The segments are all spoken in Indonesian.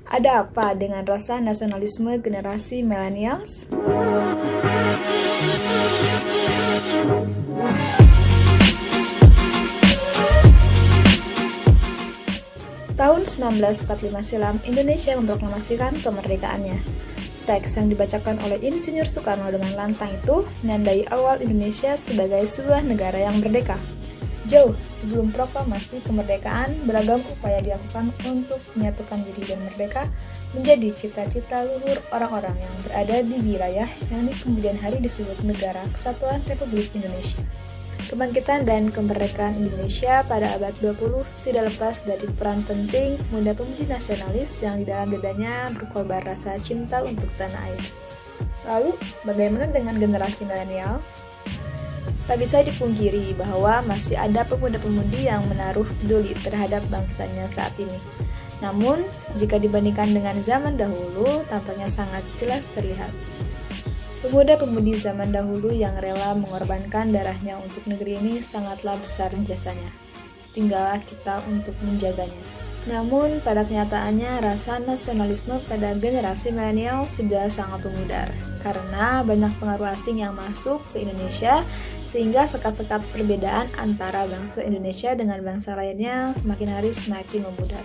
Ada apa dengan rasa nasionalisme generasi millennials? Tahun 1945 silam, Indonesia memproklamasikan kemerdekaannya. Teks yang dibacakan oleh Insinyur Soekarno dengan lantang itu menandai awal Indonesia sebagai sebuah negara yang merdeka. Jauh sebelum proklamasi kemerdekaan, beragam upaya dilakukan untuk menyatukan diri dan merdeka menjadi cita-cita luhur orang-orang yang berada di wilayah yang di kemudian hari disebut Negara Kesatuan Republik Indonesia. Kebangkitan dan kemerdekaan Indonesia pada abad 20 tidak lepas dari peran penting pemuda-pemudi nasionalis yang di dalam dadanya berkobar rasa cinta untuk tanah air. Lalu, bagaimana dengan generasi milenial? Tak bisa dipungkiri bahwa masih ada pemuda-pemudi yang menaruh peduli terhadap bangsanya saat ini. Namun, jika dibandingkan dengan zaman dahulu, tampaknya sangat jelas terlihat. Pemuda-pemudi zaman dahulu yang rela mengorbankan darahnya untuk negeri ini sangatlah besar jasanya. Tinggallah kita untuk menjaganya. Namun, pada kenyataannya, rasa nasionalisme pada generasi milenial sudah sangat memudar. Karena banyak pengaruh asing yang masuk ke Indonesia, sehingga sekat-sekat perbedaan antara bangsa Indonesia dengan bangsa lainnya semakin hari semakin memudar.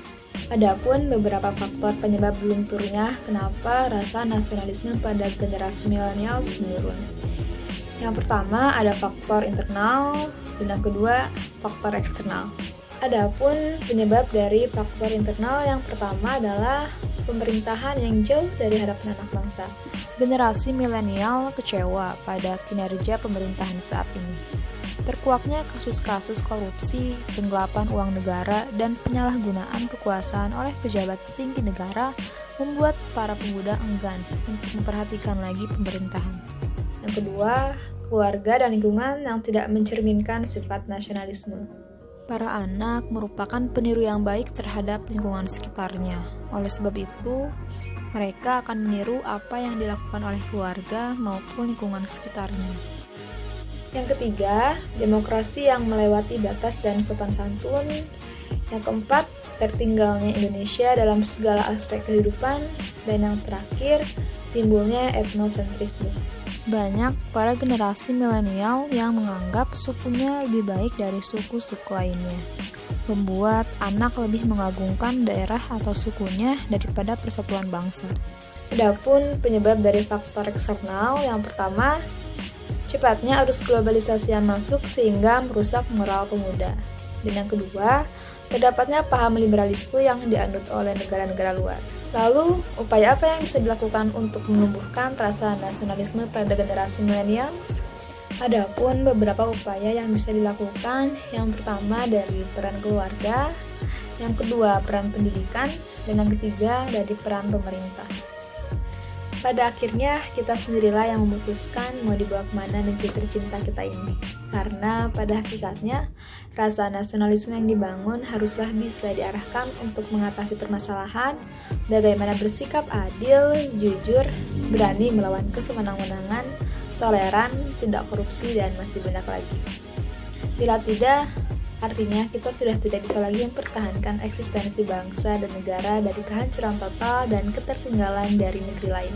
Adapun beberapa faktor penyebab lunturnya kenapa rasa nasionalisme pada generasi milenial menurun. Yang pertama ada faktor internal, dan yang kedua faktor eksternal. Adapun penyebab dari faktor internal yang pertama adalah pemerintahan yang jauh dari harapan anak bangsa. Generasi milenial kecewa pada kinerja pemerintahan saat ini. Terkuaknya kasus-kasus korupsi, penggelapan uang negara, dan penyalahgunaan kekuasaan oleh pejabat tinggi negara membuat para pemuda enggan untuk memperhatikan lagi pemerintahan. Yang kedua, keluarga dan lingkungan yang tidak mencerminkan sifat nasionalisme. Para anak merupakan peniru yang baik terhadap lingkungan sekitarnya. Oleh sebab itu, mereka akan meniru apa yang dilakukan oleh keluarga maupun lingkungan sekitarnya. Yang ketiga, demokrasi yang melewati batas dan sopan santun. Yang keempat, tertinggalnya Indonesia dalam segala aspek kehidupan. Dan yang terakhir, timbulnya etnosentrisme. Banyak para generasi milenial yang menganggap sukunya lebih baik dari suku-suku lainnya, membuat anak lebih mengagungkan daerah atau sukunya daripada persatuan bangsa. Adapun penyebab dari faktor eksternal yang pertama, cepatnya arus globalisasi yang masuk sehingga merusak moral pemuda. Dan yang kedua, terdapatnya paham liberalisme yang dianut oleh negara-negara luar. Lalu, upaya apa yang bisa dilakukan untuk menumbuhkan rasa nasionalisme pada generasi milenial? Adapun beberapa upaya yang bisa dilakukan, yang pertama dari peran keluarga, yang kedua peran pendidikan, dan yang ketiga dari peran pemerintah. Pada akhirnya, kita sendirilah yang memutuskan mau dibawa kemana negeri tercinta kita ini. Karena pada hakikatnya, rasa nasionalisme yang dibangun haruslah bisa diarahkan untuk mengatasi permasalahan, bagaimana bersikap adil, jujur, berani melawan kesewenang-wenangan, toleran, tidak korupsi, dan masih banyak lagi. Bila tidak, artinya kita sudah tidak bisa lagi mempertahankan eksistensi bangsa dan negara dari kehancuran total dan ketertinggalan dari negeri lain.